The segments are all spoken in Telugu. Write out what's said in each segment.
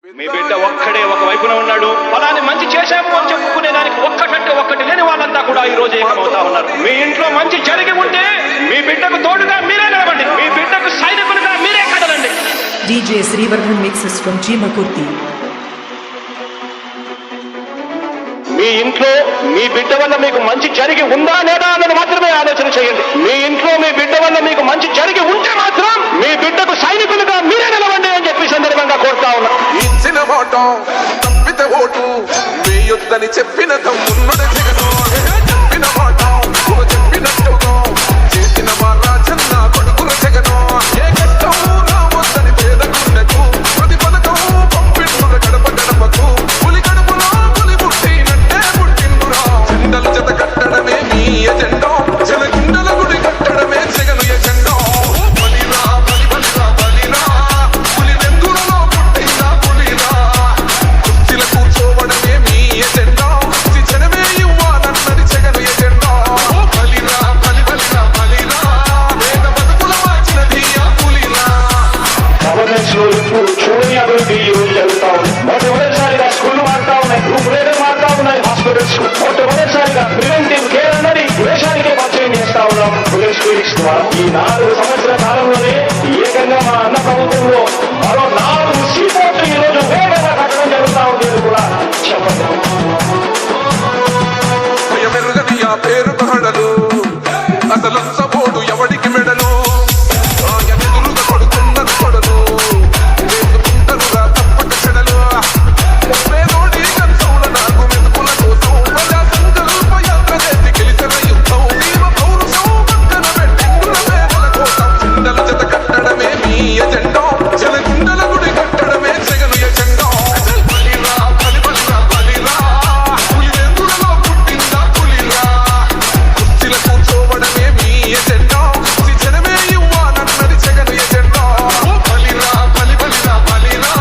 మీ బిడ్డ ఒక్కడే ఒక వైపున ఉన్నాడు. ఫలాన్ని మంచి చేశాము అని చెప్పుకునే దానికి ఒక్కటంటే ఒక్కటి లేని వాళ్ళంతా కూడా ఈ రోజు ఏకమవుతా ఉన్నారు. మీ ఇంట్లో మంచి జరిగి ఉంటే మీ బిడ్డకు తోడుగా మీరే నిలవండి, మీ బిడ్డకు సైనికులుగా మీరే కదలండి. DJ Srivarman mixes from Chimakurti. మీ ఇంట్లో మీ బిడ్డ వల్ల మీకు మంచి జరిగి ఉందా లేదా అన్నది మాత్రమే ఆలోచన చేయండి. మీ ఇంట్లో మీ బిడ్డ వల్ల మీకు మంచి జరిగి ఉంటే మాత్రం మీ బిడ్డకు సైనికులుగా మీరే నిలవండి అని చెప్పి సందర్భంగా కోరుతా ఉన్నా. ఇచ్చిన మాట తప్పితే ఓటు మీ యుద్ధని చెప్పిన తమ్ముడు జగను చెప్పిన మాట చెప్పినట్టుగా చేసిన మా రాజన్న కొడుకుల జగను ఏ కష్టం రావద్దని పేదకుండకు ప్రతి పథకం పంపిండుర గడప గడపకు పులి గడపలో పులి పుట్టినట్టే పుట్టిండురా. జెండలు జత కట్టడమే మీ ఎజెండా, జనగుండల గుడి కట్టడమే జగను ఎజెండా. బలిరా బలి బలిరా బలిరా పులి వెందులలో పుట్టిందా పులిరా. కుర్చీల కూర్చోవడమే మీ ఎజెండా, జనమే ఇవ్వాలన్నది జగను ఎజెండా. బలిరా బలి బలిరా బలిరా వేద బతుకుల మార్చినది ఆ పులిరా. చూడని అభివృద్ధి ఈ రోజు జరుగుతా ఉంది. మొట్టమొదటిసారిగా స్కూళ్లు మారుతా ఉన్నాయి, గ్రూప్ రేడర్ మారుతా ఉన్నాయి, హాస్పిటల్స్ మొట్టమొదటిసారిగా ప్రివెంటివ్ కేర్ అన్నది దేశానికే పరిచయం చేస్తా ఉన్నాం పోలీస్ క్లినిక్స్ ద్వారా. ఈ 4 సంవత్సరాల కాలంలోనే ఏకంగా మా అన్న ప్రభుత్వంలో మరో 4 సీపోర్ట్లు ఈ రోజు వేగంగా కట్టడం జరుగుతా ఉంది కూడా చెప్పండి. భయమెరుగని ఆ పేరు హడలు అసలు సపోడు ఎవడికి మెడలు ఎదురుగా కొడుతున్నది కొడలు వేసుకుంటారుగా తప్పక చెడలు. పేదోడి కంచౌల నాకు మెతుకుల కోసం ప్రజా సంకల్ప యాత్ర చేసి గెలిచిన యుద్ధం జీవ పౌరుషం పక్కన పెట్టిండుల పేదల కోసం. జెండల జత కట్టడమే మీ ఎజెండా, జనగుండల గుడి కట్టడమే జగను ఎజెండా. బలిరా బలి బలిరా బలిరా పులి వెందులలో పుట్టిందా పులిరా. కుర్చీల కూర్చోవడమే మీ ఎజెండా, జనమే ఇవ్వాలన్నది జగను ఎజెండా. బలిరా బలి బలిరా బలిరా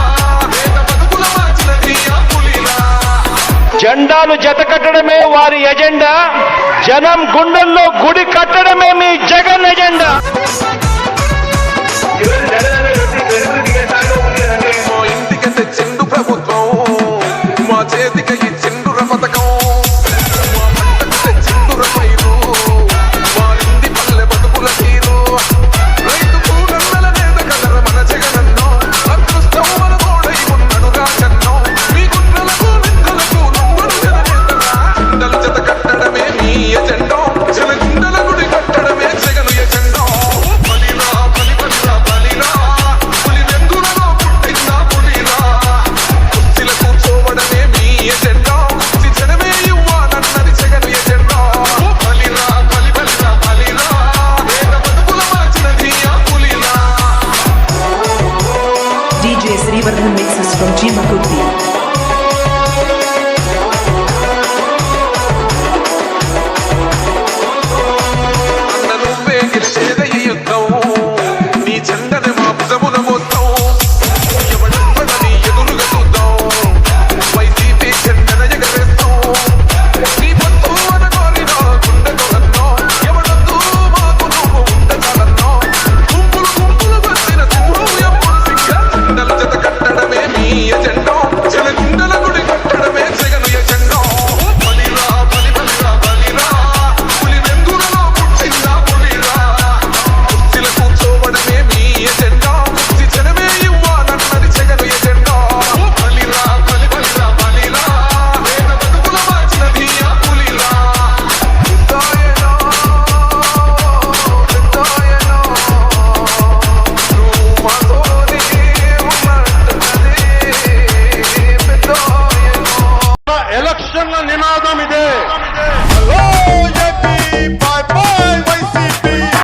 వేద బతుకుల మార్చినది ఆ పులిరా. జెండాలు జత కట్టడమే వారి ఎజెండా, జనం గుండెల్లో గుడి కట్టడమే మీ జగన్ ఎజెండా. మా ఇంటికి తెచ్చిండు ప్రభుత్వం, మా చేతికి ఇచ్చిండుర పథకం. మా పంటకు తెచ్చిండుర పైరు, మా ఇంటి పల్లె బతుకుల తీరు. రైతు కూడన్నల నేత కదర మన జగనన్నో, అదృష్టం మన తోడై ఉన్నడు రాజన్నో. మీ గుండెలకు నిందలకు లొంగడు జననేతరా. జెండలు జత కట్టడమే మీ ఎజెండా, జనగుండల గుడి కట్టడమే జగను ఎజెండా. బలిరా బలి బలిరా బలిరా పులి వెందులలో పుట్టిందా పులిరా. కుర్చీల కూర్చోవడమే మీ ఎజెండా, జనమే ఇవ్వాలన్నది జగను ఎజెండా. బలిరా బలి బలిరా బలిరా వేద బతుకుల మార్చినది ఆ పులిరా. DJ Srivarman mixes from Chimakurti. అన్న నువ్వే గెలిచేదయ్య యుద్ధం, నీ జెండని మా భుజమున మోద్దాం. ఎవడెవ్వడని ఎదురుగా చూద్దాం, వైసీపీ జెండన ఎగరేస్తాం. నీ పొత్తు అనగోరినా గుండెకు అన్నో, ఎవడొద్దు మాకు నువ్వు ఉండ చాలన్నో. గుంపులు గుంపులు వచ్చిన సింహం ఎప్పుడు సింగ. జెండలు జత కట్టడమే మీ ఎజెండా, జనగుండల గుడి కట్టడమే జగను ఎజెండా. బలిరా బలి బలిరా బలిరా పులి వెందులలో పుట్టిందా పులిరా. కుర్చీల కూర్చోవడమే మీ ఎజెండా, జనమే ఇవ్వాలన్నది జగను ఎజెండా. బలిరా బలి బలిరా బలిరా వేద బతుకుల మార్చినది ఆ పులిరా. పెద్దాయనా పెద్దాయనా నువ్వు మాతోనే ఉన్నట్టున్నదే పెద్దాయనా. ఎలక్షన్ల నినాదం ఇదే.